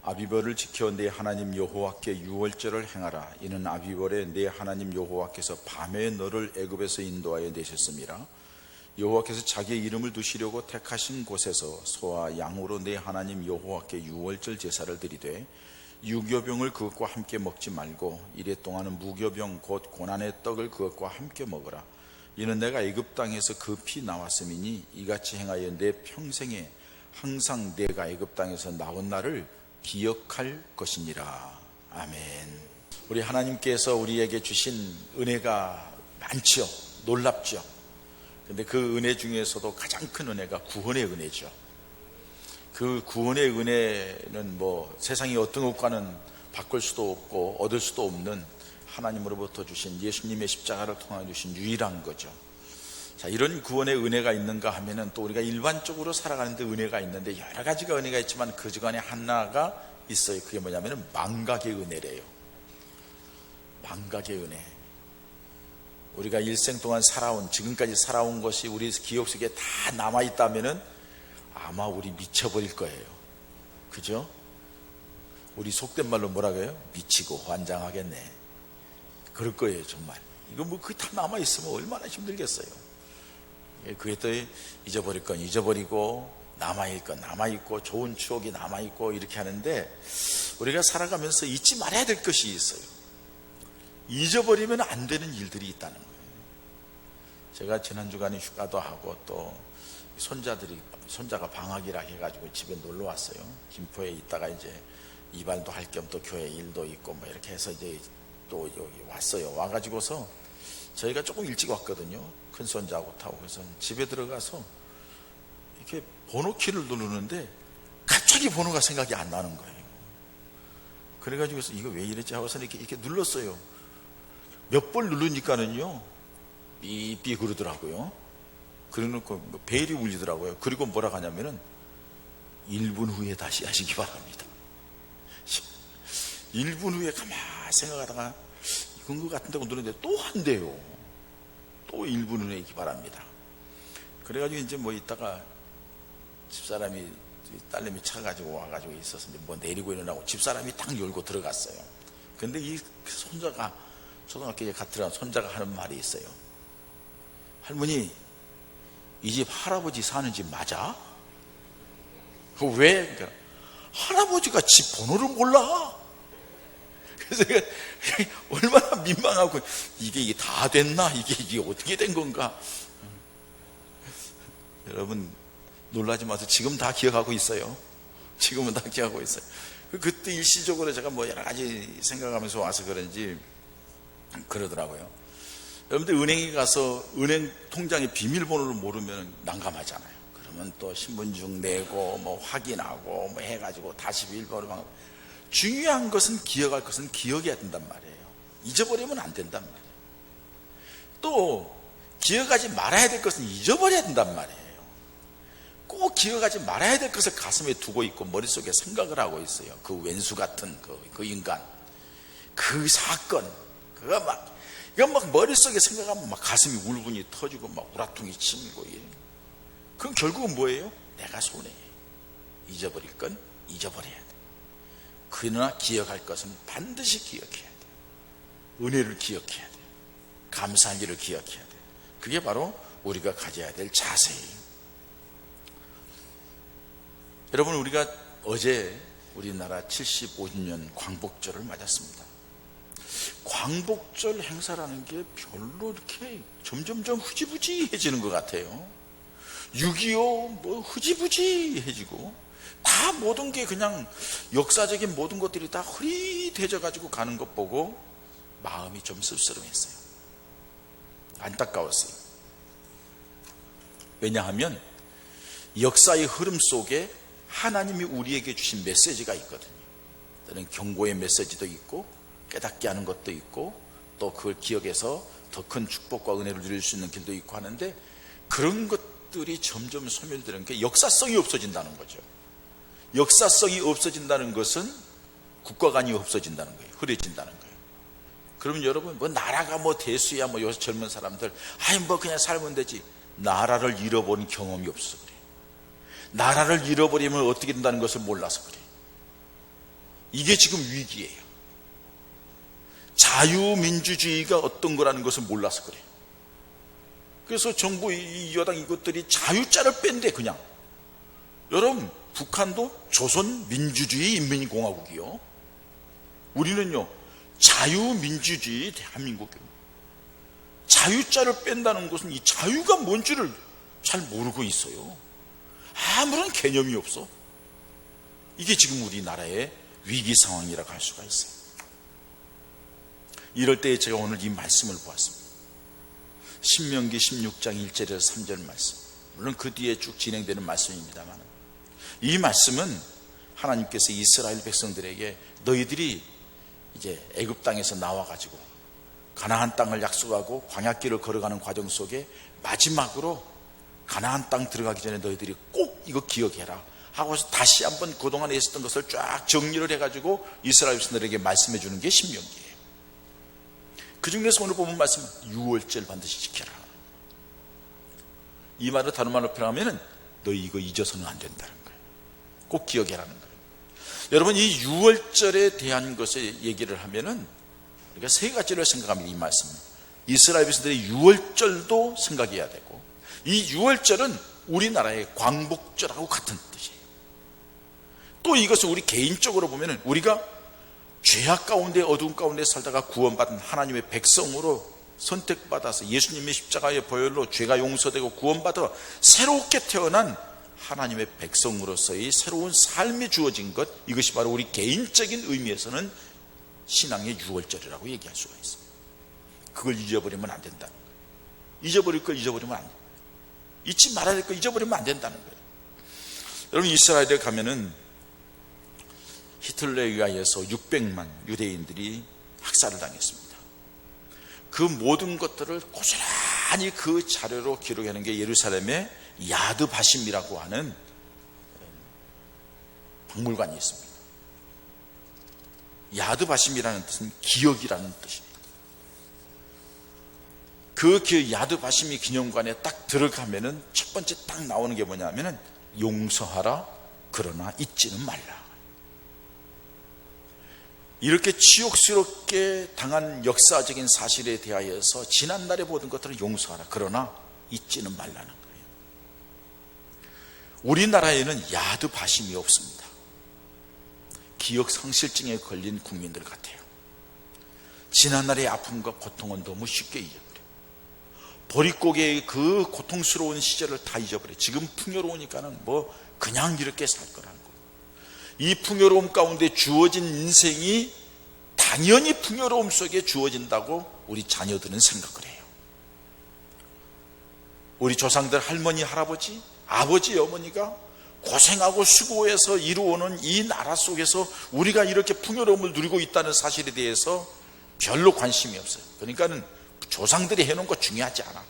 아비벌을 지켜 내 하나님 여호와께 유월절을 행하라. 이는 아비벌에 내 하나님 여호와께서 밤에 너를 애굽에서 인도하여 내셨음이라. 여호와께서 자기의 이름을 두시려고 택하신 곳에서 소와 양으로 내 하나님 여호와께 유월절 제사를 드리되 유교병을 그것과 함께 먹지 말고 이래 동안은 무교병 곧 고난의 떡을 그것과 함께 먹으라. 이는 내가 애굽 땅에서 급히 나왔음이니 이같이 행하여 내 평생에 항상 내가 애굽 땅에서 나온 날을 기억할 것이니라. 아멘. 우리 하나님께서 우리에게 주신 은혜가 많죠. 놀랍죠. 근데 그 은혜 중에서도 가장 큰 은혜가 구원의 은혜죠. 그 구원의 은혜는 세상의 어떤 것과는 바꿀 수도 없고 얻을 수도 없는 하나님으로부터 주신 예수님의 십자가를 통해 주신 유일한 거죠. 자, 이런 구원의 은혜가 있는가 하면은 또 우리가 일반적으로 살아가는데 은혜가 있는데 여러 가지가 은혜가 있지만 그 중에 하나가 있어요. 그게 뭐냐면은 망각의 은혜래요. 망각의 은혜. 우리가 일생 동안 지금까지 살아온 것이 우리 기억 속에 다 남아있다면은 아마 우리 미쳐버릴 거예요. 그죠? 우리 속된 말로 뭐라고 해요? 미치고 환장하겠네. 그럴 거예요, 정말. 이거 그게 다 남아있으면 얼마나 힘들겠어요. 그게 또 잊어버릴 건 잊어버리고 남아있을 건 남아있고 좋은 추억이 남아있고 이렇게 하는데 우리가 살아가면서 잊지 말아야 될 것이 있어요. 잊어버리면 안 되는 일들이 있다는 거예요. 제가 지난 주간에 휴가도 하고 또 손자가 방학이라 해가지고 집에 놀러 왔어요. 김포에 있다가 이제 이발도 할 겸 또 교회 일도 있고 이렇게 해서 이제 또 여기 왔어요. 와가지고서 저희가 조금 일찍 왔거든요. 큰 손자하고 타고. 그래서 집에 들어가서 이렇게 번호키를 누르는데 갑자기 번호가 생각이 안 나는 거예요. 그래가지고 이거 왜 이랬지 하고서 이렇게 눌렀어요. 몇 번 누르니까는요 삐삐 그러더라고요. 그래놓고 벨이 울리더라고요. 그리고 뭐라 하냐면은 1분 후에 다시 하시기 바랍니다. 1분 후에 가만히 생각하다가 이건 것 같은데 누르는데 또 한대요. 또 1분 후에 하기 바랍니다. 그래가지고 이제 이따가 집사람이 딸내미 차 가지고 와가지고 있어서 이제 내리고 일어나고 집사람이 딱 열고 들어갔어요. 근데 이 손자가 초등학교에 갔더라 손자가 하는 말이 있어요. 할머니, 이 집 할아버지 사는 집 맞아? 왜? 그러니까 할아버지가 집 번호를 몰라. 그래서 얼마나 민망하고 이게 다 됐나? 이게 어떻게 된 건가? 여러분 놀라지 마세요. 지금 다 기억하고 있어요. 지금은 다 기억하고 있어요. 그때 일시적으로 제가 여러 가지 생각하면서 와서 그런지 그러더라고요. 여러분들 은행에 가서 은행 통장의 비밀번호를 모르면 난감하잖아요. 그러면 또 신분증 내고 확인하고 해가지고 다시 비밀번호 하고. 중요한 것은 기억할 것은 기억해야 된단 말이에요. 잊어버리면 안 된단 말이에요. 또 기억하지 말아야 될 것은 잊어버려야 된단 말이에요. 꼭 기억하지 말아야 될 것을 가슴에 두고 있고 머릿속에 생각을 하고 있어요. 그 왼수 같은 그 인간, 그 사건, 이거 머릿속에 생각하면 가슴이 울분이 터지고 우라통이 치밀고 그럼 결국은 뭐예요? 내가 손해예요. 잊어버릴 건 잊어버려야 돼. 그러나 기억할 것은 반드시 기억해야 돼. 은혜를 기억해야 돼. 감사한 일을 기억해야 돼. 그게 바로 우리가 가져야 될 자세예요. 여러분, 우리가 어제 우리나라 75주년 광복절을 맞았습니다. 광복절 행사라는 게 별로 이렇게 점점점 흐지부지해지는 것 같아요. 6.25 흐지부지해지고 다 모든 게 그냥 역사적인 모든 것들이 다 흐릿해져 가지고 가는 것 보고 마음이 좀 씁쓸했어요. 안타까웠어요. 왜냐하면 역사의 흐름 속에 하나님이 우리에게 주신 메시지가 있거든요. 또는 경고의 메시지도 있고 깨닫게 하는 것도 있고 또 그걸 기억해서 더 큰 축복과 은혜를 누릴 수 있는 길도 있고 하는데 그런 것들이 점점 소멸되는 게 역사성이 없어진다는 거죠. 역사성이 없어진다는 것은 국가관이 없어진다는 거예요. 흐려진다는 거예요. 그러면 여러분 나라가 대수야 요새 젊은 사람들 그냥 살면 되지. 나라를 잃어버린 경험이 없어서 그래. 나라를 잃어버리면 어떻게 된다는 것을 몰라서 그래. 이게 지금 위기예요. 자유민주주의가 어떤 거라는 것을 몰라서 그래요. 그래서 정부 이 여당 이것들이 자유자를 뺀대 그냥. 여러분, 북한도 조선민주주의 인민공화국이요. 우리는요 자유민주주의 대한민국입니다. 자유자를 뺀다는 것은 이 자유가 뭔지를 잘 모르고 있어요. 아무런 개념이 없어. 이게 지금 우리나라의 위기 상황이라고 할 수가 있어요. 이럴 때 제가 오늘 이 말씀을 보았습니다. 신명기 16장 1절에서 3절 말씀. 물론 그 뒤에 쭉 진행되는 말씀입니다만, 이 말씀은 하나님께서 이스라엘 백성들에게 너희들이 이제 애굽 땅에서 나와가지고 가나안 땅을 약속하고 광야길을 걸어가는 과정 속에 마지막으로 가나안 땅 들어가기 전에 너희들이 꼭 이거 기억해라 하고서 다시 한번 그동안에 있었던 것을 쫙 정리를 해가지고 이스라엘 백성들에게 말씀해 주는 게 신명기예요. 그 중에서 오늘 보면 말씀은 유월절 반드시 지켜라. 이 말을 다른 말로 표현하면 너희 이거 잊어서는 안 된다는 거예요. 꼭 기억해라는 거예요. 여러분, 이 유월절에 대한 것을 얘기를 하면은 우리가 세 가지를 생각합니다. 이 말씀은 이스라엘 백성들의 유월절도 생각해야 되고, 이 유월절은 우리나라의 광복절하고 같은 뜻이에요. 또 이것을 우리 개인적으로 보면은 우리가 죄악 가운데 어두운 가운데 살다가 구원받은 하나님의 백성으로 선택받아서 예수님의 십자가의 보혈로 죄가 용서되고 구원받아 새롭게 태어난 하나님의 백성으로서의 새로운 삶이 주어진 것, 이것이 바로 우리 개인적인 의미에서는 신앙의 유월절이라고 얘기할 수가 있어요. 그걸 잊어버리면 안 된다는 거예요. 잊어버릴 걸 잊어버리면 안 돼요. 잊지 말아야 될 걸 잊어버리면 안 된다는 거예요. 여러분, 이스라엘에 가면은 히틀러에 의해서 600만 유대인들이 학살을 당했습니다. 그 모든 것들을 고스란히 그 자료로 기록하는 게 예루살렘의 야드 바심이라고 하는 박물관이 있습니다. 야드 바심이라는 뜻은 기억이라는 뜻입니다. 그 야드 바심이 기념관에 딱 들어가면은 첫 번째 딱 나오는 게 뭐냐면은 용서하라 그러나 잊지는 말라. 이렇게 치욕스럽게 당한 역사적인 사실에 대하여서 지난날에 모든 것들을 용서하라 그러나 잊지는 말라는 거예요. 우리나라에는 야드 바심이 없습니다. 기억 상실증에 걸린 국민들 같아요. 지난날의 아픔과 고통은 너무 쉽게 잊어버려요. 보릿고개의 그 고통스러운 시절을 다 잊어버려요. 지금 풍요로우니까는 뭐 그냥 이렇게 살 거라는 거예요. 이 풍요로움 가운데 주어진 인생이 당연히 풍요로움 속에 주어진다고 우리 자녀들은 생각을 해요. 우리 조상들 할머니, 할아버지, 아버지, 어머니가 고생하고 수고해서 이루어오는 이 나라 속에서 우리가 이렇게 풍요로움을 누리고 있다는 사실에 대해서 별로 관심이 없어요. 그러니까는 조상들이 해놓은 거 중요하지 않아.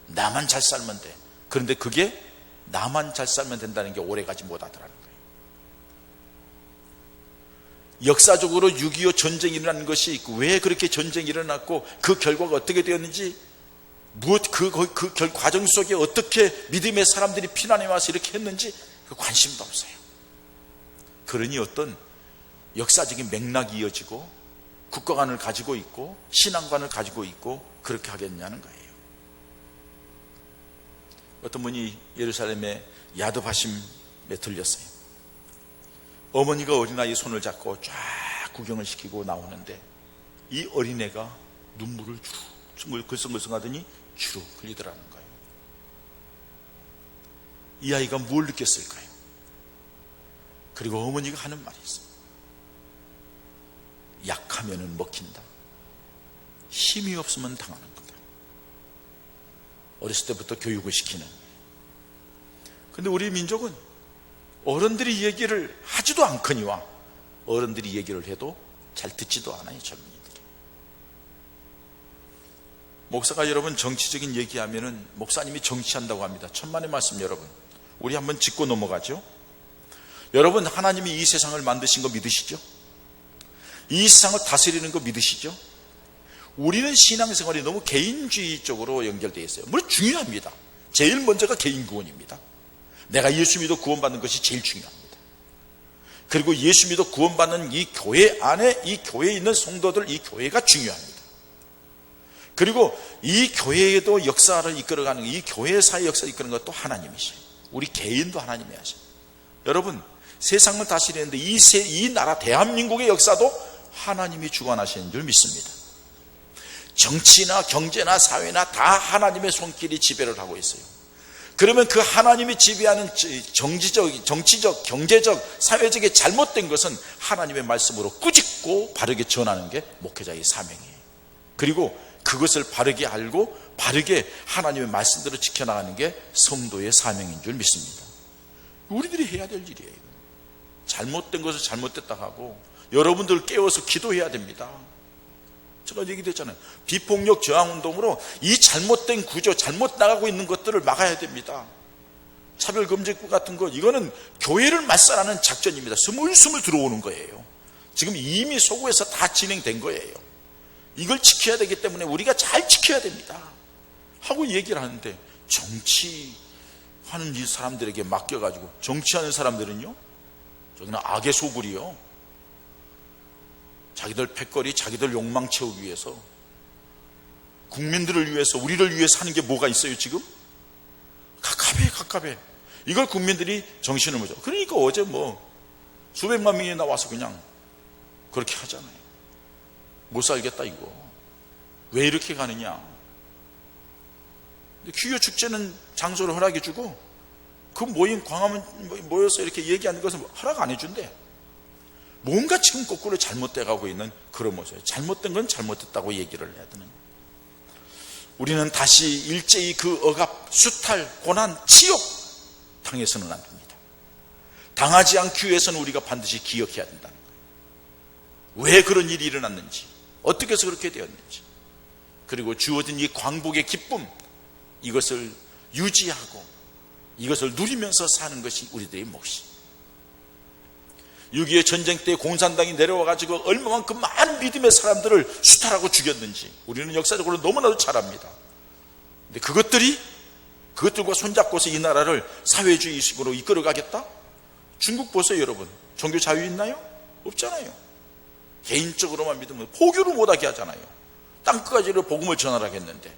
나만 잘 살면 돼. 그런데 그게 나만 잘 살면 된다는 게 오래가지 못하더라는 거예요. 역사적으로 6.25 전쟁이 일어난 것이 있고, 왜 그렇게 전쟁이 일어났고 그 결과가 어떻게 되었는지, 그 과정 속에 어떻게 믿음의 사람들이 피난해 와서 이렇게 했는지 그 관심도 없어요. 그러니 어떤 역사적인 맥락이 이어지고 국가관을 가지고 있고 신앙관을 가지고 있고 그렇게 하겠냐는 거예요. 어떤 분이 예루살렘의 야드 바심에 들렸어요. 어머니가 어린아이 손을 잡고 쫙 구경을 시키고 나오는데 이 어린애가 눈물을 주룩 글썽글썽하더니 주룩 흘리더라는 거예요. 이 아이가 뭘 느꼈을까요? 그리고 어머니가 하는 말이 있어요. 약하면은 먹힌다. 힘이 없으면 당하는 거다. 어렸을 때부터 교육을 시키는. 근데 우리 민족은 어른들이 얘기를 하지도 않거니와 어른들이 얘기를 해도 잘 듣지도 않아요. 젊은이들이. 목사가 여러분 정치적인 얘기하면은 목사님이 정치한다고 합니다. 천만의 말씀 여러분. 우리 한번 짚고 넘어가죠. 여러분, 하나님이 이 세상을 만드신 거 믿으시죠? 이 세상을 다스리는 거 믿으시죠? 우리는 신앙생활이 너무 개인주의 쪽으로 연결되어 있어요. 물론 중요합니다. 제일 먼저가 개인 구원입니다. 내가 예수 믿어 구원받는 것이 제일 중요합니다. 그리고 예수 믿어 구원받는 이 교회 안에, 이 교회에 있는 성도들, 이 교회가 중요합니다. 그리고 이 교회에도 역사를 이끌어가는, 이 교회사의 역사를 이끄는 것도 하나님이시죠. 우리 개인도 하나님이 하셔요. 여러분, 세상을 다스리는데 이 나라 대한민국의 역사도 하나님이 주관하시는 줄 믿습니다. 정치나 경제나 사회나 다 하나님의 손길이 지배를 하고 있어요. 그러면 그 하나님이 지배하는 정치적, 경제적, 사회적인 잘못된 것은 하나님의 말씀으로 꾸짖고 바르게 전하는 게 목회자의 사명이에요. 그리고 그것을 바르게 알고 바르게 하나님의 말씀대로 지켜나가는 게 성도의 사명인 줄 믿습니다. 우리들이 해야 될 일이에요. 잘못된 것을 잘못됐다 하고 여러분들 깨워서 기도해야 됩니다. 제가 얘기했잖아요. 비폭력 저항운동으로 이 잘못된 구조, 잘못 나가고 있는 것들을 막아야 됩니다. 차별금지구 같은 거, 이거는 교회를 말살하는 작전입니다. 스물스물 들어오는 거예요. 지금 이미 서구에서 다 진행된 거예요. 이걸 지켜야 되기 때문에 우리가 잘 지켜야 됩니다 하고 얘기를 하는데, 정치하는 이 사람들에게 맡겨가지고, 정치하는 사람들은요, 저기는 악의 소굴이요, 자기들 패거리, 자기들 욕망 채우기 위해서, 국민들을 위해서, 우리를 위해서 하는 게 뭐가 있어요 지금? 갑갑해. 이걸 국민들이 정신을 못 차려. 그러니까 어제 수백만 명이 나와서 그냥 그렇게 하잖아요. 못 살겠다 이거. 왜 이렇게 가느냐. 귀교 축제는 장소를 허락해 주고 그 모임 광화문 모여서 이렇게 얘기하는 것은 허락 안 해준대. 뭔가 지금 거꾸로 잘못돼 가고 있는 그런 모습이에요. 잘못된 건 잘못됐다고 얘기를 해야 되는 거예요. 우리는 다시 일제히 그 억압, 수탈, 고난, 치욕 당해서는 안 됩니다. 당하지 않기 위해서는 우리가 반드시 기억해야 된다는 거예요. 왜 그런 일이 일어났는지, 어떻게 해서 그렇게 되었는지, 그리고 주어진 이 광복의 기쁨, 이것을 유지하고 이것을 누리면서 사는 것이 우리들의 몫이. 6.25 전쟁 때 공산당이 내려와가지고 얼마만큼 많은 믿음의 사람들을 수탈하고 죽였는지 우리는 역사적으로 너무나도 잘 압니다. 근데 그것들과 손잡고서 이 나라를 사회주의식으로 이끌어가겠다? 중국 보세요 여러분. 종교 자유 있나요? 없잖아요. 개인적으로만 믿으면 포교를 못하게 하잖아요. 땅끝까지를 복음을 전하라겠는데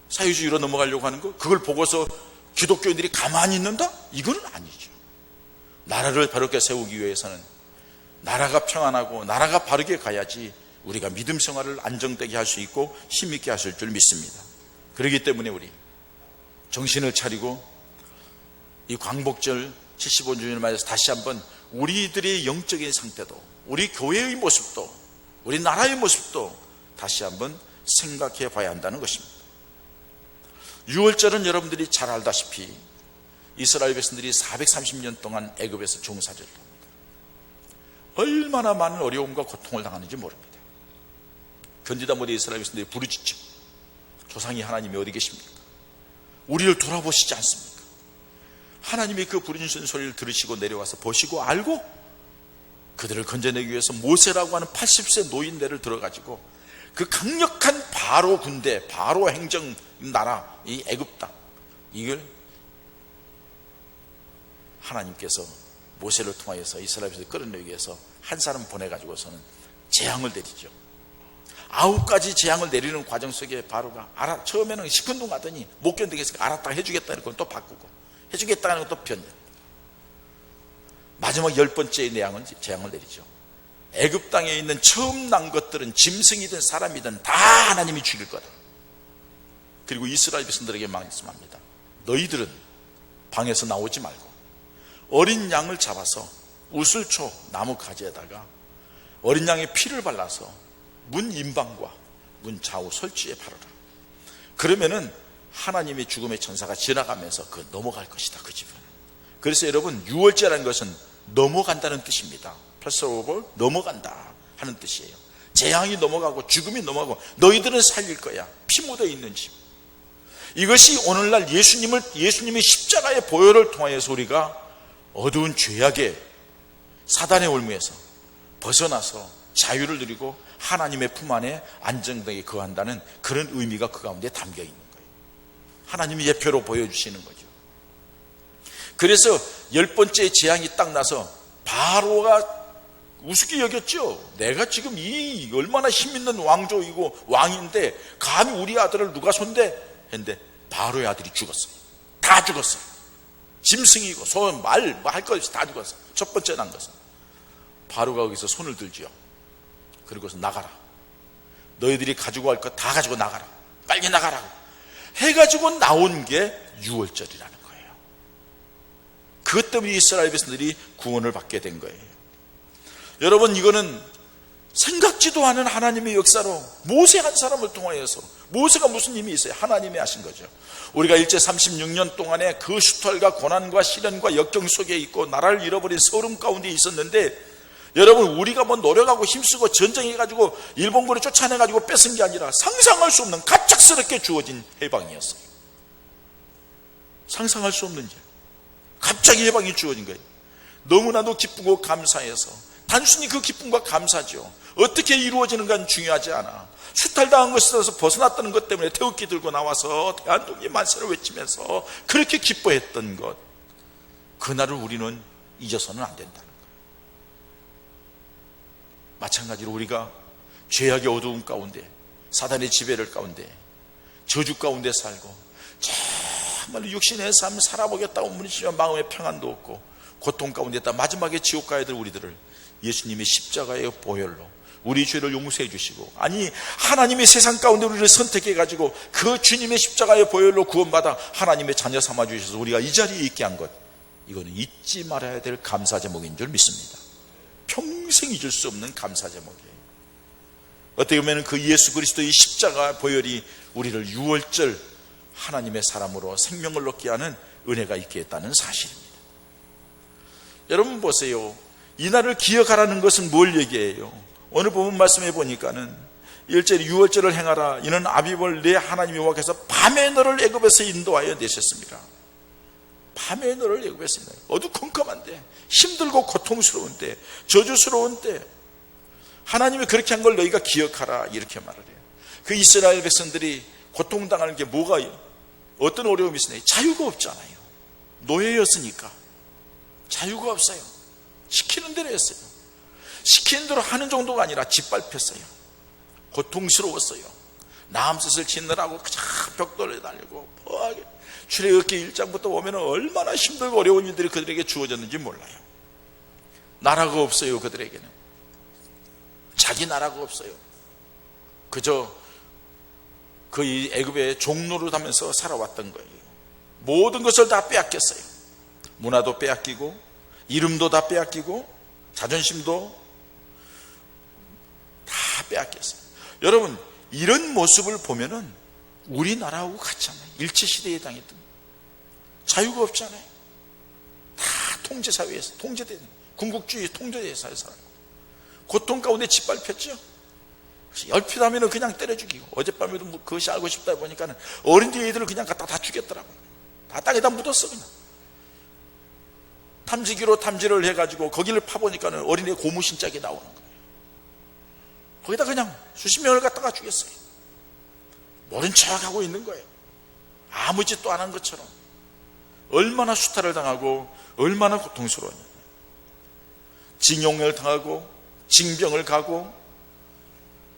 사회주의로 넘어가려고 하는 거, 그걸 보고서 기독교인들이 가만히 있는다? 이건 아니죠. 나라를 바르게 세우기 위해서는 나라가 평안하고 나라가 바르게 가야지 우리가 믿음 생활을 안정되게 할 수 있고 힘있게 하실 줄 믿습니다. 그렇기 때문에 우리 정신을 차리고 이 광복절 75주년을 맞아서 다시 한번 우리들의 영적인 상태도, 우리 교회의 모습도, 우리 나라의 모습도 다시 한번 생각해 봐야 한다는 것입니다. 6월절은 여러분들이 잘 알다시피 이스라엘 백성들이 430년 동안 애굽에서 종살이를 합니다. 얼마나 많은 어려움과 고통을 당하는지 모릅니다. 견디다 못해 이스라엘 백성들이 부르짖죠. 조상이 하나님이 어디 계십니까? 우리를 돌아보시지 않습니까? 하나님이 그 부르짖는 소리를 들으시고 내려와서 보시고 알고 그들을 건져내기 위해서 모세라고 하는 80세 노인네를 들어가지고 그 강력한 바로 군대, 바로 행정 나라, 이 애굽 땅, 이걸 하나님께서 모세를 통하여서 이스라엘에서 끌어내기 위해서 한 사람 보내가지고서는 재앙을 내리죠. 9가지 재앙을 내리는 과정 속에 바로가 처음에는 시큰둥 하더니 못 견디겠으니까 알았다 해주겠다 이런 건 또 바꾸고, 해주겠다는 건 또 변경. 마지막 10번째 재앙을 내리죠. 애굽 땅에 있는 처음 난 것들은 짐승이든 사람이든 다 하나님이 죽일 거다. 그리고 이스라엘 백성들에게 말씀합니다. 너희들은 방에서 나오지 말고 어린 양을 잡아서 우슬초 나무 가지에다가 어린 양의 피를 발라서 문 인방과 문 좌우 설치에 바르라. 그러면은 하나님의 죽음의 천사가 지나가면서 그 넘어갈 것이다, 그 집은. 그래서 여러분, 6월제라는 것은 넘어간다는 뜻입니다. 패스오버, 넘어간다 하는 뜻이에요. 재앙이 넘어가고 죽음이 넘어가고 너희들은 살릴 거야. 피 묻어 있는 집. 이것이 오늘날 예수님의 십자가의 보혈을 통하여서 우리가 어두운 죄악의 사단의 올무에서 벗어나서 자유를 누리고 하나님의 품 안에 안정되게 거한다는 그런 의미가 그 가운데 담겨 있는 거예요. 하나님이 예표로 보여주시는 거죠. 그래서 10번째 재앙이 딱 나서 바로가 우습게 여겼죠. 내가 지금 이 얼마나 힘있는 왕조이고 왕인데 감히 우리 아들을 누가 손대? 했는데 바로의 아들이 죽었어요. 다 죽었어요. 짐승이고 소, 말, 뭐 할 것 없이 다 죽었어요. 첫 번째 난 것은 바로가 거기서 손을 들지요. 그리고서 나가라. 너희들이 가지고 갈 것 다 가지고 나가라. 빨리 나가라. 해가지고 나온 게 유월절이라는 거예요. 그것 때문에 이스라엘 백성들이 구원을 받게 된 거예요. 여러분, 이거는 생각지도 않은 하나님의 역사로 모세 한 사람을 통하여서, 모세가 무슨 힘이 있어요? 하나님이 하신 거죠. 우리가 일제 36년 동안에 그 수탈과 고난과 시련과 역경 속에 있고 나라를 잃어버린 서름 가운데 있었는데, 여러분, 우리가 뭐 노력하고 힘쓰고 전쟁해가지고 일본군을 쫓아내가지고 뺏은 게 아니라 상상할 수 없는 갑작스럽게 주어진 해방이었어요. 상상할 수 없는 일. 갑자기 해방이 주어진 거예요. 너무나도 기쁘고 감사해서 단순히 그 기쁨과 감사죠. 어떻게 이루어지는가는 중요하지 않아. 수탈당한 것에서 벗어났다는 것 때문에 태극기 들고 나와서 대한독립 만세를 외치면서 그렇게 기뻐했던 것, 그날을 우리는 잊어서는 안 된다는 거예요. 마찬가지로 우리가 죄악의 어두움 가운데, 사단의 지배를 가운데, 저주 가운데 살고 정말로 육신의 삶을 살아보겠다고 무리치면 마음의 평안도 없고 고통 가운데 있다 마지막에 지옥 가야 될 우리들을 예수님이 십자가의 보혈로 우리 죄를 용서해 주시고, 아니 하나님이 세상 가운데 우리를 선택해 가지고 그 주님의 십자가의 보혈로 구원받아 하나님의 자녀 삼아 주셔서 우리가 이 자리에 있게 한 것, 이거는 잊지 말아야 될 감사 제목인 줄 믿습니다. 평생 잊을 수 없는 감사 제목이에요. 어떻게 보면 그 예수 그리스도의 십자가 보혈이 우리를 유월절 하나님의 사람으로 생명을 얻게 하는 은혜가 있게 했다는 사실입니다. 여러분 보세요. 이 날을 기억하라는 것은 뭘 얘기해요? 오늘 본문 말씀해 보니까는 1절 유월절을 행하라. 이는 아비벌 내 하나님 여호와께서 밤에 너를 애굽에서 인도하여 내셨습니다. 밤에 너를 애굽에서 인도하여, 어두컴컴한데, 힘들고 고통스러운 때, 저주스러운 때 하나님이 그렇게 한 걸 너희가 기억하라, 이렇게 말을 해요. 그 이스라엘 백성들이 고통당하는 게 뭐가, 어떤 어려움이 있으냐? 자유가 없잖아요. 노예였으니까 자유가 없어요. 시키는 대로 했어요. 시키는 대로 하는 정도가 아니라 짓밟혔어요. 고통스러웠어요. 남짓을 짓느라고 그냥 벽돌에 달리고 뭐하게. 출애굽기 1장부터 보면 얼마나 힘들고 어려운 일들이 그들에게 주어졌는지 몰라요. 나라가 없어요. 그들에게는 자기 나라가 없어요. 그저 그 애굽의 종로를 하면서 살아왔던 거예요. 모든 것을 다 빼앗겼어요. 문화도 빼앗기고 이름도 다 빼앗기고 자존심도 다 빼앗겼어요. 여러분, 이런 모습을 보면은 우리나라하고 같잖아요. 일제시대에 당했던 자유가 없잖아요. 다 통제사회에서 통제된 군국주의 통제사회에서 살고 고통 가운데 짓밟혔죠. 열피다면 그냥 때려 죽이고, 어젯밤에도 뭐 그것이 알고 싶다 보니까 어린애들을 그냥 갖다 다 죽였더라고요. 다 땅에다 묻었어. 그냥 탐지기로 탐지를 해가지고 거기를 파보니까 어린애 고무신짝이 나오는 거예요. 거기다 그냥 수십 명을 갖다가 죽였어요. 모른 척하고 있는 거예요. 아무 짓도 안 한 것처럼. 얼마나 수탈을 당하고 얼마나 고통스러웠냐. 징용을 당하고 징병을 가고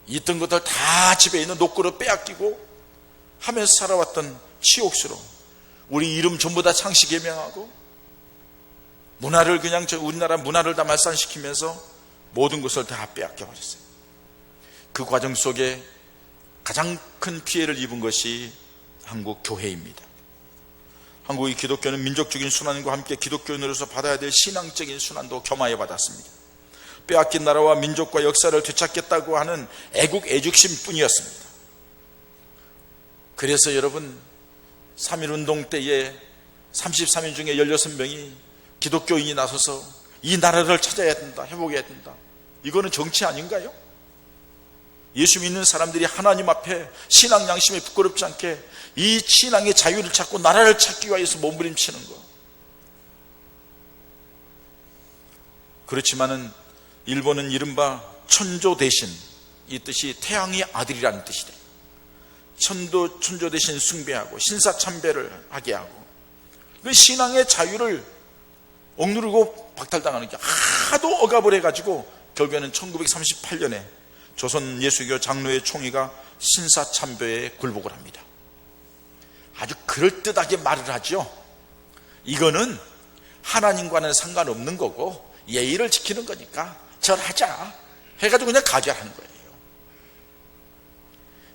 있던 것들 다 집에 있는 노크로 빼앗기고 하면서 살아왔던 치욕스러운, 우리 이름 전부 다 창씨 개명하고 문화를 그냥 우리나라 문화를 다 말살시키면서 모든 것을 다 빼앗겨 버렸어요. 그 과정 속에 가장 큰 피해를 입은 것이 한국 교회입니다. 한국의 기독교는 민족적인 순환과 함께 기독교인으로서 받아야 될 신앙적인 순환도 겸하여 받았습니다. 빼앗긴 나라와 민족과 역사를 되찾겠다고 하는 애국 애죽심 뿐이었습니다. 그래서 여러분, 3.1운동 때에 33인 중에 16명이 기독교인이 나서서 이 나라를 찾아야 된다, 회복해야 된다. 이거는 정치 아닌가요? 예수 믿는 사람들이 하나님 앞에 신앙 양심에 부끄럽지 않게 이 신앙의 자유를 찾고 나라를 찾기 위해서 몸부림치는 거. 그렇지만은 일본은 이른바 천조 대신, 이 뜻이 태양의 아들이라는 뜻이래. 천조 대신 숭배하고 신사참배를 하게 하고 그 신앙의 자유를 억누르고 박탈당하는 게 하도 억압을 해가지고 결국에는 1938년에 조선 예수교 장로회 총회가 신사참배에 굴복을 합니다. 아주 그럴듯하게 말을 하죠. 이거는 하나님과는 상관없는 거고 예의를 지키는 거니까 절하자 해가지고 그냥 가결하는 거예요.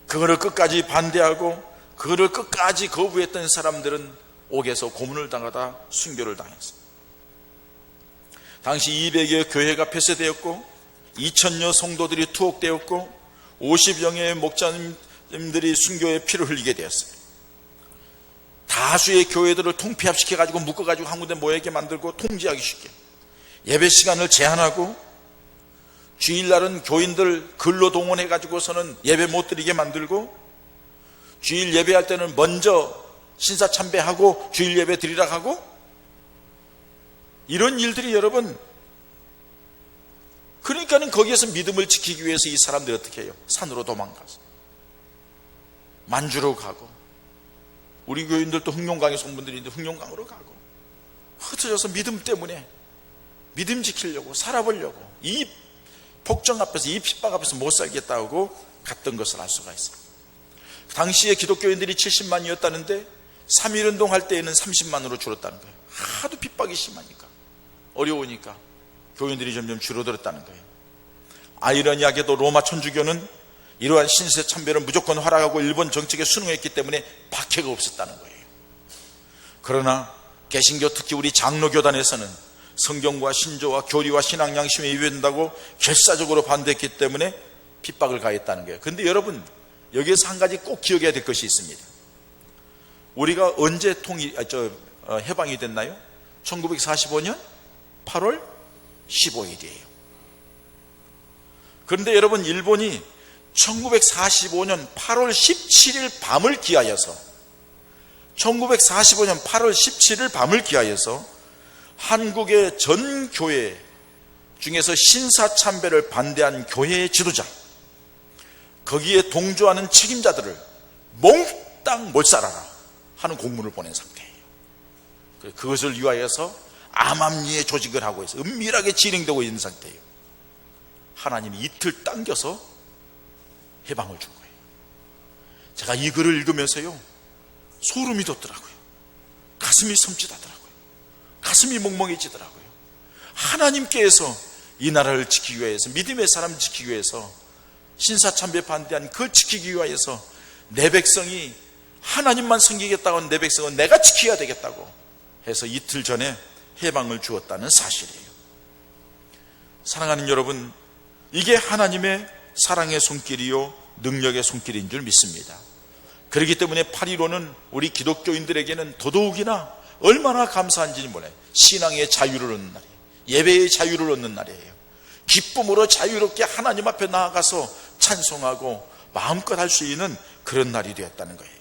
그거를 끝까지 반대하고 그거를 끝까지 거부했던 사람들은 옥에서 고문을 당하다 순교를 당했어요. 당시 200여 교회가 폐쇄되었고 2000여 성도들이 투옥되었고 50여의 목자님들이 순교의 피를 흘리게 되었어요. 다수의 교회들을 통폐합시켜가지고 묶어가지고 한 군데 모이게 만들고 통제하기 쉽게, 예배 시간을 제한하고 주일날은 교인들 근로 동원해가지고서는 예배 못 드리게 만들고, 주일 예배할 때는 먼저 신사참배하고 주일 예배 드리라 하고, 이런 일들이 여러분, 그러니까는 거기에서 믿음을 지키기 위해서 이 사람들이 어떻게 해요? 산으로 도망가서 만주로 가고, 우리 교인들도 흑룡강에 성분들이 있는데 흑룡강으로 가고, 흩어져서 믿음 때문에 믿음 지키려고 살아보려고 이 복정 앞에서, 이 핍박 앞에서 못 살겠다고 갔던 것을 알 수가 있어요. 당시에 기독교인들이 70만이었다는데 3.1운동 할 때에는 30만으로 줄었다는 거예요. 하도 핍박이 심하니까, 어려우니까 교인들이 점점 줄어들었다는 거예요. 아이러니하게도 로마 천주교는 이러한 신세 참배를 무조건 허락하고 일본 정책에 순응했기 때문에 박해가 없었다는 거예요. 그러나 개신교, 특히 우리 장로교단에서는 성경과 신조와 교리와 신앙 양심에 위배된다고 결사적으로 반대했기 때문에 핍박을 가했다는 거예요. 그런데 여러분, 여기에서 한 가지 꼭 기억해야 될 것이 있습니다. 우리가 언제 해방이 됐나요? 1945년 8월 15일이에요. 그런데 여러분, 일본이 1945년 8월 17일 밤을 기하여서 1945년 8월 17일 밤을 기하여서 한국의 전 교회 중에서 신사참배를 반대한 교회의 지도자, 거기에 동조하는 책임자들을 몽땅 몰살하라 하는 공문을 보낸 상태예요. 그것을 위하여서 암암리에 조직을 하고 있어요. 은밀하게 진행되고 있는 상태예요. 하나님이 이틀 당겨서 해방을 준 거예요. 제가 이 글을 읽으면서요, 소름이 돋더라고요. 가슴이 섬찟하더라고요. 가슴이 멍멍해지더라고요. 하나님께서 이 나라를 지키기 위해서, 믿음의 사람을 지키기 위해서, 신사참배 반대한 그걸 지키기 위해서 내 백성이 하나님만 섬기겠다고 하는 내 백성은 내가 지켜야 되겠다고 해서 이틀 전에 해방을 주었다는 사실이에요. 사랑하는 여러분, 이게 하나님의 사랑의 손길이요 능력의 손길인 줄 믿습니다. 그렇기 때문에 8.15는 우리 기독교인들에게는 더더욱이나 얼마나 감사한지 몰라요. 신앙의 자유를 얻는 날이에요. 예배의 자유를 얻는 날이에요. 기쁨으로 자유롭게 하나님 앞에 나아가서 찬송하고 마음껏 할 수 있는 그런 날이 되었다는 거예요.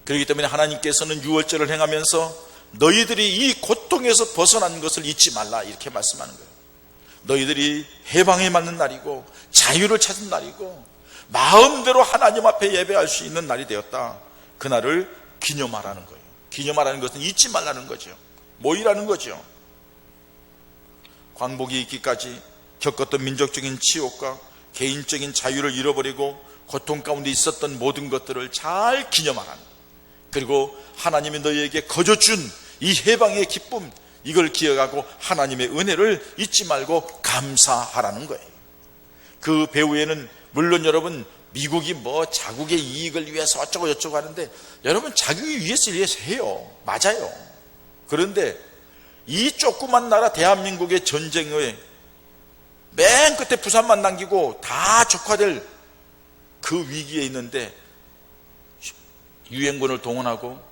그렇기 때문에 하나님께서는 유월절을 행하면서 너희들이 이 고통에서 벗어난 것을 잊지 말라 이렇게 말씀하는 거예요. 너희들이 해방에 맞는 날이고 자유를 찾은 날이고 마음대로 하나님 앞에 예배할 수 있는 날이 되었다. 그날을 기념하라는 거예요. 기념하라는 것은 잊지 말라는 거죠. 모이라는 거죠. 광복이 있기까지 겪었던 민족적인 치욕과 개인적인 자유를 잃어버리고 고통 가운데 있었던 모든 것들을 잘 기념하라는, 그리고 하나님이 너희에게 거저준 이 해방의 기쁨, 이걸 기억하고 하나님의 은혜를 잊지 말고 감사하라는 거예요. 그 배후에는 물론 여러분, 미국이 뭐 자국의 이익을 위해서 어쩌고 저쩌고 하는데, 여러분 자국을 위해서 해요. 맞아요. 그런데 이 조그만 나라 대한민국의 전쟁의 맨 끝에 부산만 남기고 다 적화될 그 위기에 있는데 유엔군을 동원하고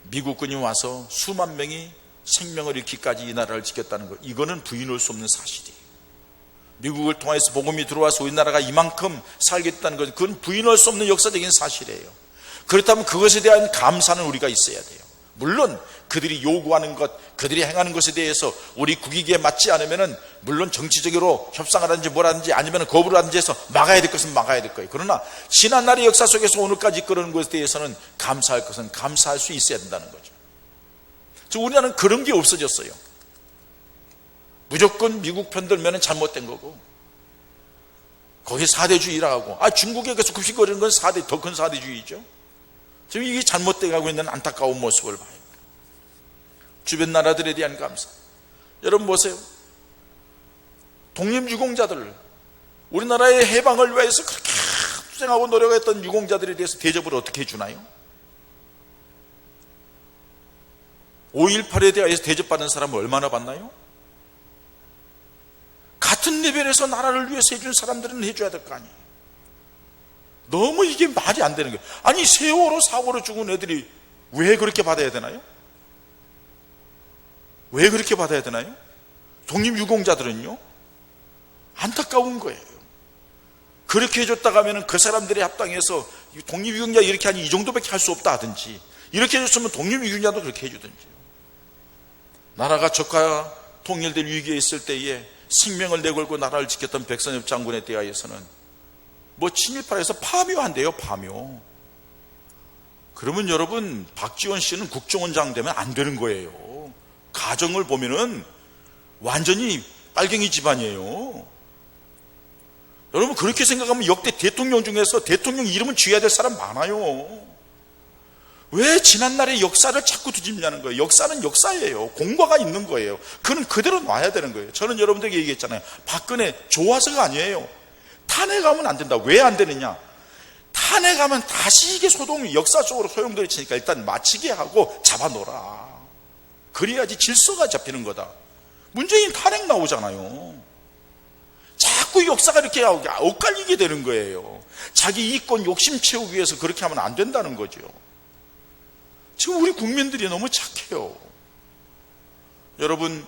미국군이 와서 수만 명이 생명을 잃기까지 이 나라를 지켰다는 것, 이거는 부인할 수 없는 사실이에요. 미국을 통해서 복음이 들어와서 우리나라가 이만큼 살겠다는 것, 그건 부인할 수 없는 역사적인 사실이에요. 그렇다면 그것에 대한 감사는 우리가 있어야 돼요. 물론 그들이 요구하는 것, 그들이 행하는 것에 대해서 우리 국익에 맞지 않으면은 물론 정치적으로 협상을 하든지 뭐라든지 아니면 거부를 하든지 해서 막아야 될 것은 막아야 될 거예요. 그러나 지난날의 역사 속에서 오늘까지 이끌어오는 것에 대해서는 감사할 것은 감사할 수 있어야 된다는 거죠. 우리나라는 그런 게 없어졌어요. 무조건 미국 편들면 잘못된 거고, 거기 4대주의라고. 중국에 계속 급식거리는 건 더 큰 4대주의죠. 지금 이게 잘못돼 가고 있는 안타까운 모습을 봐요. 주변 나라들에 대한 감사. 여러분 보세요. 독립유공자들, 우리나라의 해방을 위해서 그렇게 투쟁하고 노력했던 유공자들에 대해서 대접을 어떻게 해주나요? 5.18에 대해서 대접받은 사람은 얼마나 받나요? 같은 레벨에서 나라를 위해서 해준 사람들은 해줘야 될 거 아니에요. 너무 이게 말이 안 되는 거예요. 아니, 세월호 사고로 죽은 애들이 왜 그렇게 받아야 되나요? 왜 그렇게 받아야 되나요? 독립유공자들은요? 안타까운 거예요. 그렇게 해줬다가 하면 그 사람들이 합당해서 독립유공자 이렇게 하니 이 정도밖에 할 수 없다 하든지, 이렇게 해줬으면 독립유공자도 그렇게 해주든지. 나라가 적화 통일될 위기에 있을 때에 생명을 내걸고 나라를 지켰던 백선엽 장군에 대하여서는 친일파에서 파묘한대요. 파묘. 그러면 여러분, 박지원 씨는 국정원장 되면 안 되는 거예요. 가정을 보면은 완전히 빨갱이 집안이에요. 여러분, 그렇게 생각하면 역대 대통령 중에서 대통령 이름은 쥐어야 될 사람 많아요. 왜 지난날의 역사를 자꾸 뒤집냐는 거예요. 역사는 역사예요. 공과가 있는 거예요. 그는 그대로 놔야 되는 거예요. 저는 여러분들에게 얘기했잖아요. 박근혜 좋아서가 아니에요. 탄핵하면 안 된다. 왜 안 되느냐? 탄핵하면 다시 이게 역사적으로 소용돌이 치니까 일단 마치게 하고 잡아놓으라. 그래야지 질서가 잡히는 거다. 문재인 탄핵 나오잖아요. 자꾸 역사가 이렇게 엇갈리게 되는 거예요. 자기 이권 욕심 채우기 위해서 그렇게 하면 안 된다는 거죠. 지금 우리 국민들이 너무 착해요. 여러분,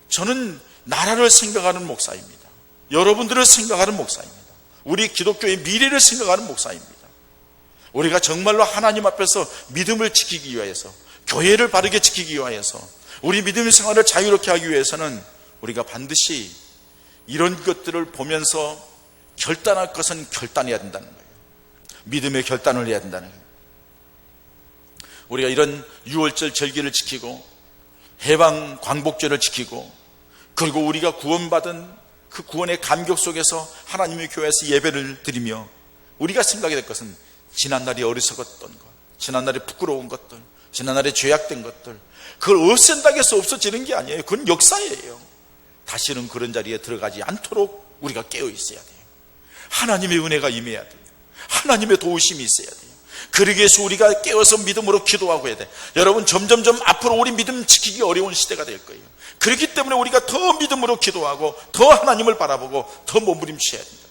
저는 나라를 생각하는 목사입니다. 여러분들을 생각하는 목사입니다. 우리 기독교의 미래를 생각하는 목사입니다. 우리가 정말로 하나님 앞에서 믿음을 지키기 위해서, 교회를 바르게 지키기 위해서, 우리 믿음의 생활을 자유롭게 하기 위해서는 우리가 반드시 이런 것들을 보면서 결단할 것은 결단해야 된다는 거예요. 믿음의 결단을 해야 된다는 거예요. 우리가 이런 6월절 절기를 지키고 해방 광복절을 지키고, 그리고 우리가 구원받은 그 구원의 감격 속에서 하나님의 교회에서 예배를 드리며 우리가 생각해야 될 것은 지난날이 어리석었던 것, 지난날에 부끄러운 것들, 지난날에 죄악된 것들, 그걸 없앤다고 해서 없어지는 게 아니에요. 그건 역사예요. 다시는 그런 자리에 들어가지 않도록 우리가 깨어 있어야 돼요. 하나님의 은혜가 임해야 돼요. 하나님의 도우심이 있어야 돼요. 그러기 위해서 우리가 깨어서 믿음으로 기도하고 해야 돼. 여러분, 점점점 앞으로 우리 믿음 지키기 어려운 시대가 될 거예요. 그렇기 때문에 우리가 더 믿음으로 기도하고 더 하나님을 바라보고 더 몸부림쳐야 된다.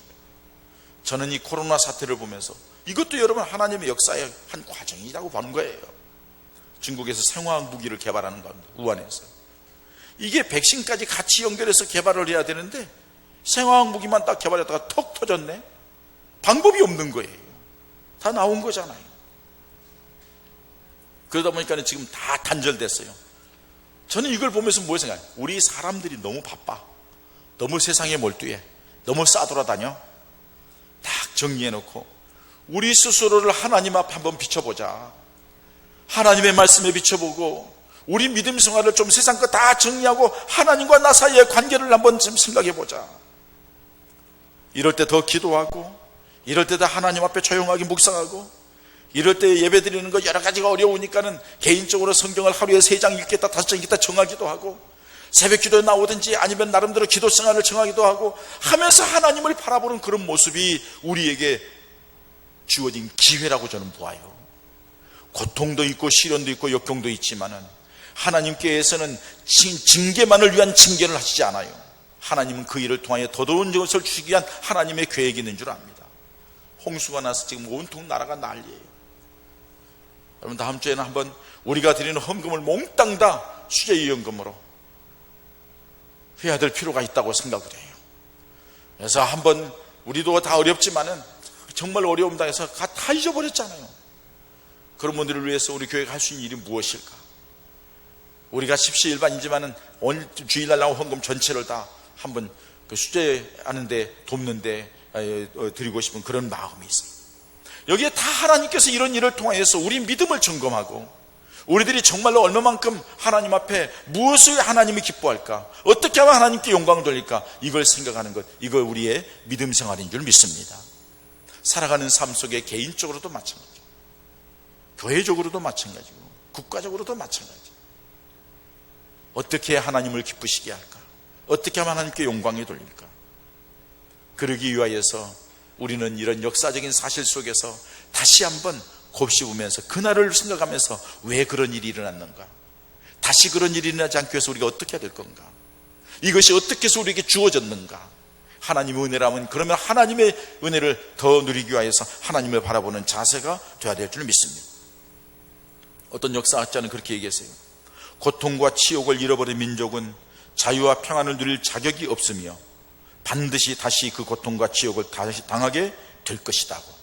저는 이 코로나 사태를 보면서 이것도 여러분 하나님의 역사의 한 과정이라고 보는 거예요. 중국에서 생화학 무기를 개발하는 겁니다. 우한에서. 이게 백신까지 같이 연결해서 개발을 해야 되는데 생화학 무기만 딱 개발했다가 턱 터졌네. 방법이 없는 거예요. 다 나온 거잖아요. 그러다 보니까 지금 다 단절됐어요. 저는 이걸 보면서 뭘 생각해요? 우리 사람들이 너무 바빠. 너무 세상에 몰두해. 너무 싸돌아다녀. 딱 정리해놓고 우리 스스로를 하나님 앞 한번 비춰보자. 하나님의 말씀에 비춰보고 우리 믿음 생활을 좀 세상 거 다 정리하고 하나님과 나 사이의 관계를 한번 좀 생각해보자. 이럴 때 더 기도하고, 이럴 때도 하나님 앞에 조용하게 묵상하고, 이럴 때 예배 드리는 거 여러 가지가 어려우니까는 개인적으로 성경을 하루에 3장 읽겠다 5장 읽겠다 정하기도 하고, 새벽 기도에 나오든지 아니면 나름대로 기도 생활을 정하기도 하고 하면서 하나님을 바라보는 그런 모습이 우리에게 주어진 기회라고 저는 보아요. 고통도 있고 시련도 있고 역경도 있지만은 하나님께서는 징계만을 위한 징계를 하시지 않아요. 하나님은 그 일을 통하여 더더운 것을 주시기 위한 하나님의 계획이 있는 줄 압니다. 홍수가 나서 지금 온통 나라가 난리예요. 여러분, 다음 주에는 한번 우리가 드리는 헌금을 몽땅 다 수제유연금으로 해야 될 필요가 있다고 생각을 해요. 그래서 한번 우리도 다 어렵지만은 정말 어려움 당해서 다 잊어버렸잖아요. 그런 분들을 위해서 우리 교회가 할 수 있는 일이 무엇일까? 우리가 십시일반이지만은 오늘 주일날 나온 헌금 전체를 다 한번 그 수제하는데 돕는데 드리고 싶은 그런 마음이 있어요. 여기에 다 하나님께서 이런 일을 통해서 우리 믿음을 점검하고 우리들이 정말로 얼마만큼 하나님 앞에 무엇을 하나님이 기뻐할까, 어떻게 하면 하나님께 영광을 돌릴까, 이걸 생각하는 것, 이거 우리의 믿음 생활인 줄 믿습니다. 살아가는 삶 속에 개인적으로도 마찬가지고, 교회적으로도 마찬가지고, 국가적으로도 마찬가지. 어떻게 하나님을 기쁘시게 할까, 어떻게 하면 하나님께 영광이 돌릴까. 그러기 위하여서 우리는 이런 역사적인 사실 속에서 다시 한번 곱씹으면서 그날을 생각하면서 왜 그런 일이 일어났는가, 다시 그런 일이 일어나지 않기 위해서 우리가 어떻게 해야 될 건가, 이것이 어떻게 해서 우리에게 주어졌는가. 하나님의 은혜라면 그러면 하나님의 은혜를 더 누리기 위해서 하나님을 바라보는 자세가 되어야 될 줄 믿습니다. 어떤 역사학자는 그렇게 얘기했어요. 고통과 치욕을 잃어버린 민족은 자유와 평안을 누릴 자격이 없으며 반드시 다시 그 고통과 치욕을 다시 당하게 될 것이다고.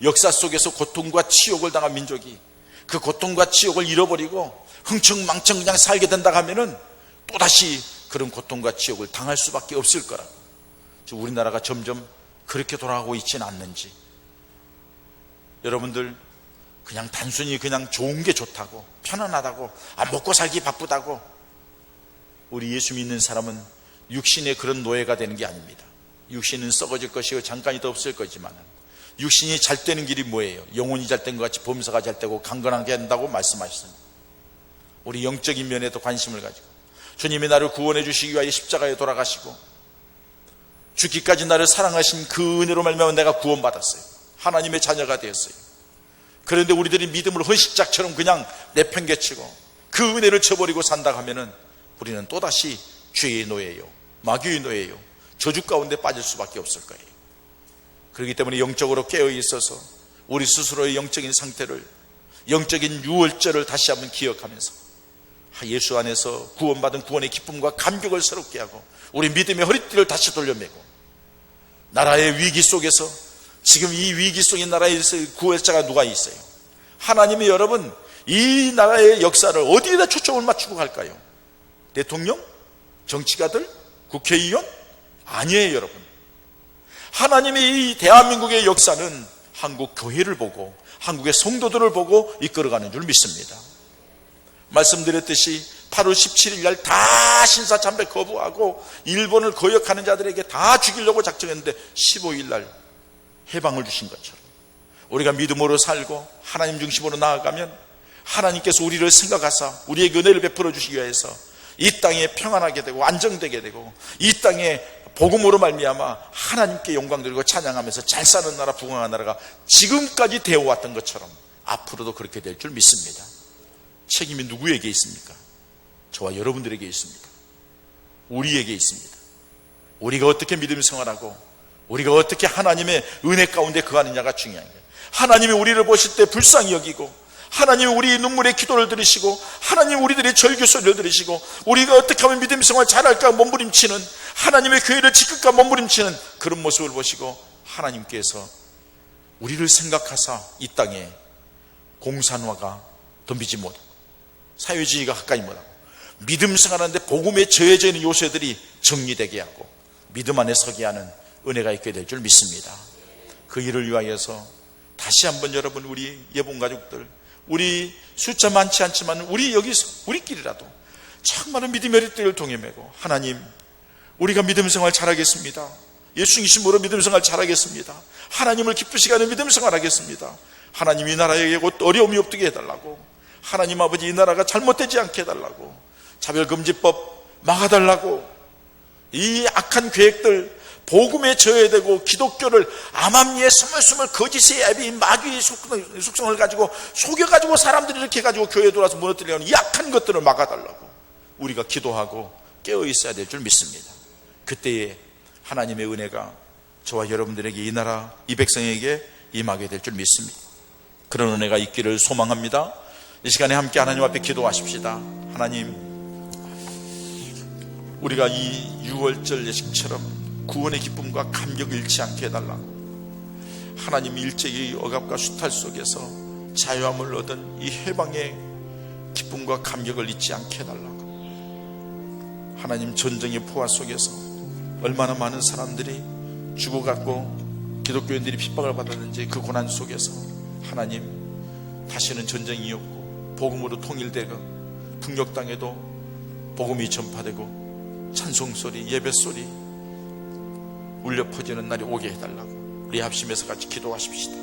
역사 속에서 고통과 치욕을 당한 민족이 그 고통과 치욕을 잃어버리고 흥청망청 그냥 살게 된다 하면은 또다시 그런 고통과 치욕을 당할 수밖에 없을 거라고. 우리나라가 점점 그렇게 돌아가고 있지는 않는지. 여러분들 그냥 단순히 그냥 좋은 게 좋다고, 편안하다고, 먹고 살기 바쁘다고, 우리 예수 믿는 사람은 육신의 그런 노예가 되는 게 아닙니다. 육신은 썩어질 것이고 잠깐이 더 없을 거지만 육신이 잘 되는 길이 뭐예요? 영혼이 잘 된 것 같이 범사가 잘 되고 강건하게 한다고 말씀하셨습니다. 우리 영적인 면에도 관심을 가지고 주님이 나를 구원해 주시기 위하여 십자가에 돌아가시고 죽기까지 나를 사랑하신 그 은혜로 말미암아 내가 구원받았어요. 하나님의 자녀가 되었어요. 그런데 우리들이 믿음을 헌신짝처럼 그냥 내팽개치고 그 은혜를 쳐버리고 산다 하면은 우리는 또다시 죄의 노예요, 마귀의 노예요, 저주 가운데 빠질 수밖에 없을 거예요. 그렇기 때문에 영적으로 깨어 있어서 우리 스스로의 영적인 상태를, 영적인 유월절을 다시 한번 기억하면서 예수 안에서 구원받은 구원의 기쁨과 감격을 새롭게 하고 우리 믿음의 허리띠를 다시 돌려매고, 나라의 위기 속에서 지금 이 위기 속의 나라에 구원자가 누가 있어요? 하나님이 여러분 이 나라의 역사를 어디에다 초점을 맞추고 갈까요? 대통령? 정치가들? 국회의원? 아니에요. 여러분, 하나님이 이 대한민국의 역사는 한국 교회를 보고 한국의 성도들을 보고 이끌어가는 줄 믿습니다. 말씀드렸듯이 8월 17일 날 다 신사참배 거부하고 일본을 거역하는 자들에게 다 죽이려고 작정했는데 15일 날 해방을 주신 것처럼 우리가 믿음으로 살고 하나님 중심으로 나아가면 하나님께서 우리를 생각하사 우리에게 은혜를 베풀어 주시기 위해서 이 땅에 평안하게 되고 안정되게 되고 이 땅에 복음으로 말미암아 하나님께 영광 드리고 찬양하면서 잘 사는 나라, 부강한 나라가 지금까지 되어왔던 것처럼 앞으로도 그렇게 될 줄 믿습니다. 책임이 누구에게 있습니까? 저와 여러분들에게 있습니다. 우리에게 있습니다. 우리가 어떻게 믿음 생활하고 우리가 어떻게 하나님의 은혜 가운데 거하느냐가 중요한 거예요. 하나님이 우리를 보실 때 불쌍히 여기고 하나님이 우리 눈물의 기도를 들으시고 하나님이 우리들의 절규 소리를 들으시고 우리가 어떻게 하면 믿음 생활 잘할까 몸부림치는 하나님의 교회를 지킬까 몸부림치는 그런 모습을 보시고 하나님께서 우리를 생각하사 이 땅에 공산화가 덤비지 못하고 사회주의가 가까이 못하고 믿음 생활하는데 복음에 저해져 있는 요소들이 정리되게 하고 믿음 안에 서게 하는 은혜가 있게 될 줄 믿습니다. 그 일을 위하여서 다시 한번 여러분, 우리 예봉가족들, 우리 숫자 많지 않지만 우리 여기서 우리끼리라도 정말로 믿음의 허리띠를 동여매고 하나님, 우리가 믿음 생활 잘하겠습니다. 예수 이름으로 믿음 생활 잘하겠습니다. 하나님을 기쁘시게 하는 믿음 생활 하겠습니다. 하나님, 이 나라에 어려움이 없게 해달라고, 하나님 아버지, 이 나라가 잘못되지 않게 해달라고, 차별금지법 막아달라고, 이 악한 계획들 복음에 저해되고 기독교를 암암리에 스물스물 거짓의 앱이 마귀의 속성을 가지고 속여가지고 사람들이 이렇게 해가지고 교회에 들어와서 무너뜨리려는 이 악한 것들을 막아달라고 우리가 기도하고 깨어 있어야 될 줄 믿습니다. 그때에 하나님의 은혜가 저와 여러분들에게, 이 나라 이 백성에게 임하게 될 줄 믿습니다. 그런 은혜가 있기를 소망합니다. 이 시간에 함께 하나님 앞에 기도하십시다. 하나님, 우리가 이 6월절 예식처럼 구원의 기쁨과 감격을 잃지 않게 해달라고, 하나님 일제의 억압과 수탈 속에서 자유함을 얻은 이 해방의 기쁨과 감격을 잊지 않게 해달라고, 하나님 전쟁의 포화 속에서 얼마나 많은 사람들이 죽어갔고 기독교인들이 핍박을 받았는지 그 고난 속에서 하나님, 다시는 전쟁이 없고 복음으로 통일되고 북녘 땅에도 복음이 전파되고 찬송소리, 예배소리 울려 퍼지는 날이 오게 해달라고 우리 합심해서 같이 기도하십시다.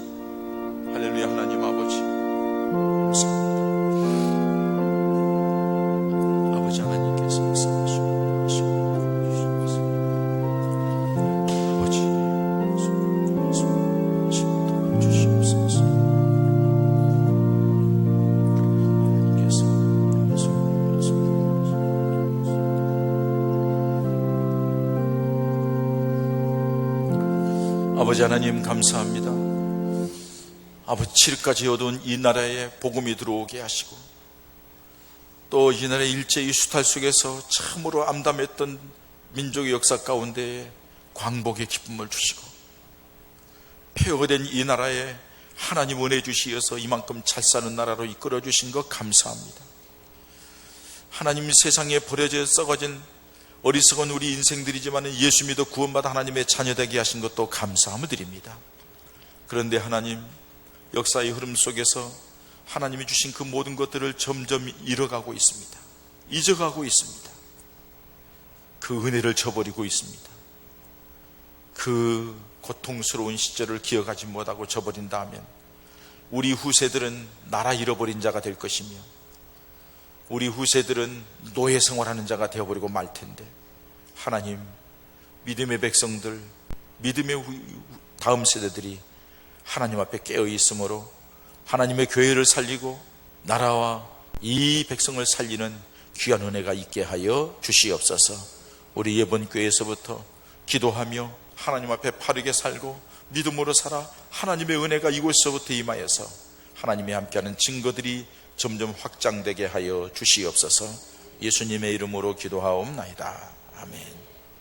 할렐루야. 하나님 아버지 감사합니다. 아버지 하나님께서 역사하시고 아버지 하나님 감사합니다. 아버지 7일까지 어두운 이 나라에 복음이 들어오게 하시고 또 이 나라의 일제의 수탈 속에서 참으로 암담했던 민족의 역사 가운데 광복의 기쁨을 주시고 폐허된 이 나라에 하나님 은혜 주시어서 이만큼 잘 사는 나라로 이끌어 주신 것 감사합니다. 하나님 세상에 버려져 썩어진 어리석은 우리 인생들이지만 예수 믿어 구원받아 하나님의 자녀되게 하신 것도 감사함을 드립니다. 그런데 하나님 역사의 흐름 속에서 하나님이 주신 그 모든 것들을 점점 잃어가고 있습니다. 잊어가고 있습니다. 그 은혜를 저버리고 있습니다. 그 고통스러운 시절을 기억하지 못하고 저버린다면 우리 후세들은 나라 잃어버린 자가 될 것이며 우리 후세들은 노예 생활하는 자가 되어버리고 말 텐데 하나님 믿음의 백성들, 믿음의 다음 세대들이 하나님 앞에 깨어 있으므로 하나님의 교회를 살리고 나라와 이 백성을 살리는 귀한 은혜가 있게 하여 주시옵소서. 우리 이번 교회에서부터 기도하며 하나님 앞에 바르게 살고 믿음으로 살아 하나님의 은혜가 이곳에서부터 임하여서 하나님이 함께하는 증거들이 점점 확장되게 하여 주시옵소서. 예수님의 이름으로 기도하옵나이다. 아멘.